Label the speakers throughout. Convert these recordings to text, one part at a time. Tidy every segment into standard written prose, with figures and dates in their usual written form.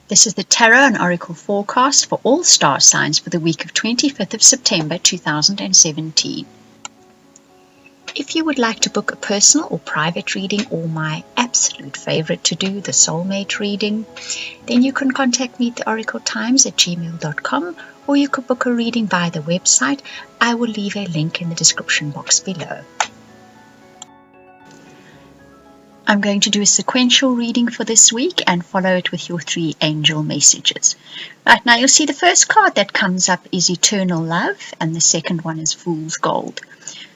Speaker 1: This is the Tarot and Oracle forecast for all star signs for the week of 25th of September 2017. If you would like to book a personal or private reading, or my absolute favorite to do, the soulmate reading, then you can contact me at theoracletimes@gmail.com, or you could book a reading via the website. I will leave a link in the description box below. I'm going to do a sequential reading for this week and follow it with your 3 angel messages. Right, now you'll see the first card that comes up is Eternal Love, and the second one is Fool's Gold.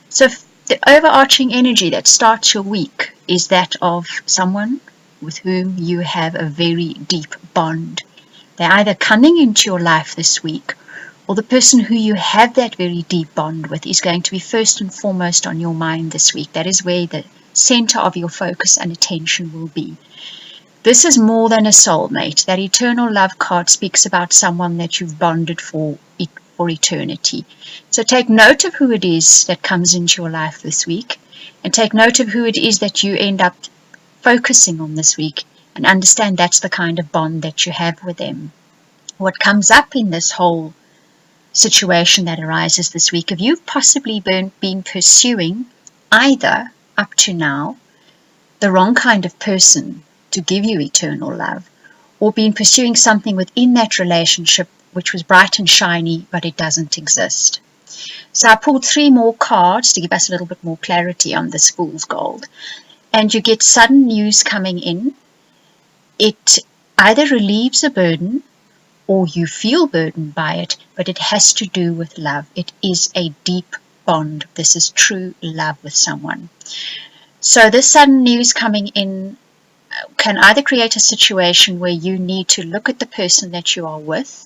Speaker 1: So the overarching energy that starts your week is that of someone with whom you have a very deep bond. They're either coming into your life this week, or the person who you have that very deep bond with is going to be first and foremost on your mind this week. That is where the center of your focus and attention will be. This is more than a soulmate. That Eternal Love card speaks about someone that you've bonded for eternity. So take note of who it is that comes into your life this week, and take note of who it is that you end up focusing on this week, and understand that's the kind of bond that you have with them. What comes up in this whole situation that arises this week, if you've possibly been pursuing either up to now the wrong kind of person to give you eternal love, or been pursuing something within that relationship which was bright and shiny but it doesn't exist. So I pulled 3 more cards to give us a little bit more clarity on this Fool's Gold, and you get sudden news coming in. It either relieves a burden or you feel burdened by it, but it has to do with love. It is a deep bond. This is true love with someone. So this sudden news coming in can either create a situation where you need to look at the person that you are with,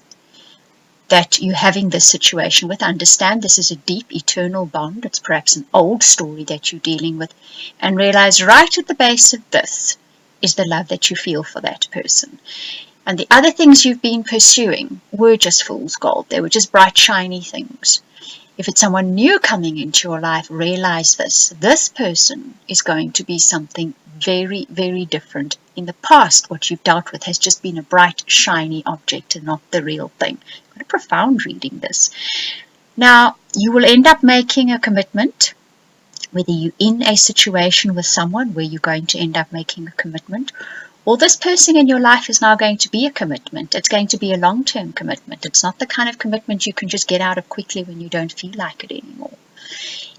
Speaker 1: that you're having this situation with, understand this is a deep eternal bond. It's perhaps an old story that you're dealing with, and realize right at the base of this is the love that you feel for that person. And the other things you've been pursuing were just fool's gold. They were just bright, shiny things. If it's someone new coming into your life, realize this. This person is going to be something very, very different. In the past, what you've dealt with has just been a bright, shiny object and not the real thing. What a profound reading this. Now, you will end up making a commitment, whether you're in a situation with someone where you're going to end up making a commitment, or this person in your life is now going to be a commitment. It's going to be a long-term commitment. It's not the kind of commitment you can just get out of quickly when you don't feel like it anymore.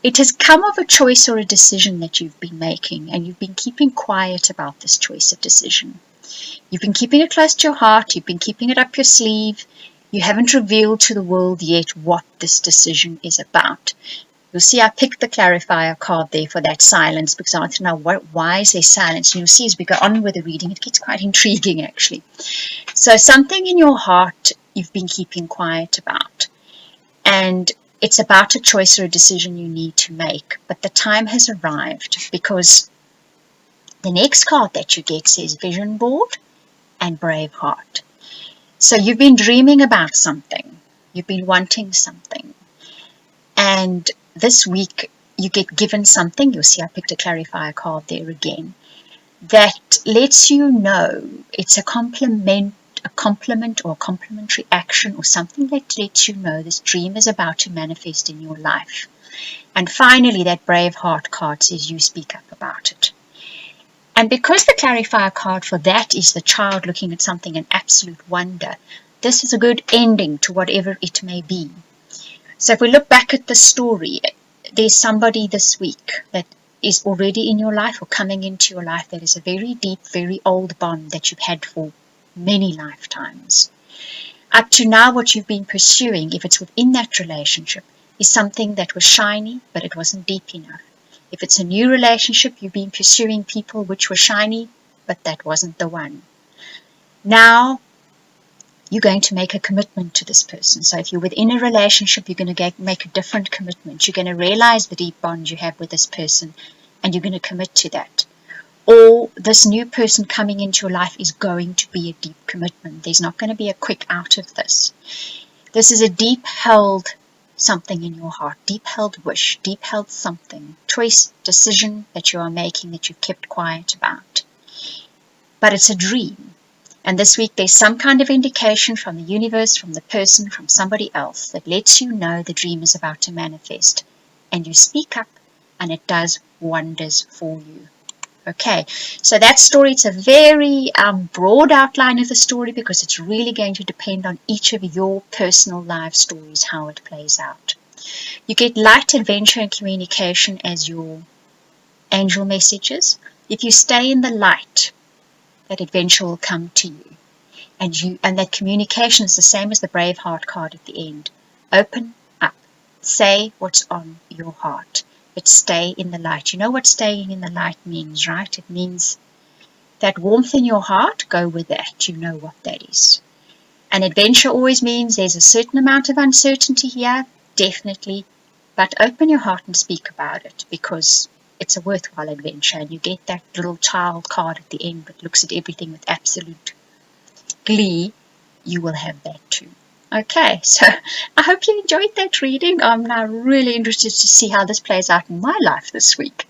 Speaker 1: It has come of a choice or a decision that you've been making, and you've been keeping quiet about this choice or decision. You've been keeping it close to your heart. You've been keeping it up your sleeve. You haven't revealed to the world yet what this decision is about. You'll see I picked the clarifier card there for that silence, because I want to know why is there silence. And you'll see as we go on with the reading, it gets quite intriguing actually. So something in your heart you've been keeping quiet about, and it's about a choice or a decision you need to make. But the time has arrived, because the next card that you get says Vision Board and Brave Heart. So you've been dreaming about something. You've been wanting something. And this week you get given something. You'll see I picked a clarifier card there again, that lets you know it's a compliment or a complimentary action, or something that lets you know this dream is about to manifest in your life. And finally, that Brave Heart card says you speak up about it. And because the clarifier card for that is the child looking at something in absolute wonder, this is a good ending to whatever it may be. So if we look back at the story, there's somebody this week that is already in your life or coming into your life that is a very deep, very old bond that you've had for many lifetimes. Up to now, what you've been pursuing, if it's within that relationship, is something that was shiny, but it wasn't deep enough. If it's a new relationship, you've been pursuing people which were shiny, but that wasn't the one. Now, you're going to make a commitment to this person. So if you're within a relationship, you're going to make a different commitment. You're going to realize the deep bond you have with this person, and you're going to commit to that. Or this new person coming into your life is going to be a deep commitment. There's not going to be a quick out of this. This is a deep held something in your heart, deep held wish, deep held something, choice, decision that you are making that you've kept quiet about. But it's a dream. And this week there's some kind of indication from the universe, from the person, from somebody else that lets you know the dream is about to manifest. And you speak up and it does wonders for you. Okay, so that story, it's a very broad outline of the story because it's really going to depend on each of your personal life stories, how it plays out. You get light, adventure, and communication as your angel messages. If you stay in the light, that adventure will come to you. And that communication is the same as the brave heart card at the end. Open up. Say what's on your heart. But stay in the light. You know what staying in the light means, right? It means that warmth in your heart, go with that. You know what that is. And adventure always means there's a certain amount of uncertainty here, definitely. But open your heart and speak about it because it's a worthwhile adventure. And you get that little child card at the end that looks at everything with absolute glee. You will have that too. Okay, so I hope you enjoyed that reading. I'm now really interested to see how this plays out in my life this week.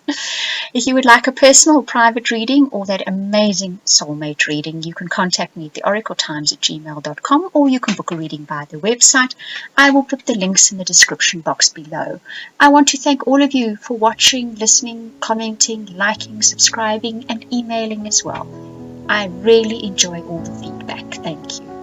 Speaker 1: If you would like a personal private reading or that amazing soulmate reading, you can contact me at theoracletimes@gmail.com or you can book a reading via the website. I will put the links in the description box below. I want to thank all of you for watching, listening, commenting, liking, subscribing and emailing as well. I really enjoy all the feedback. Thank you.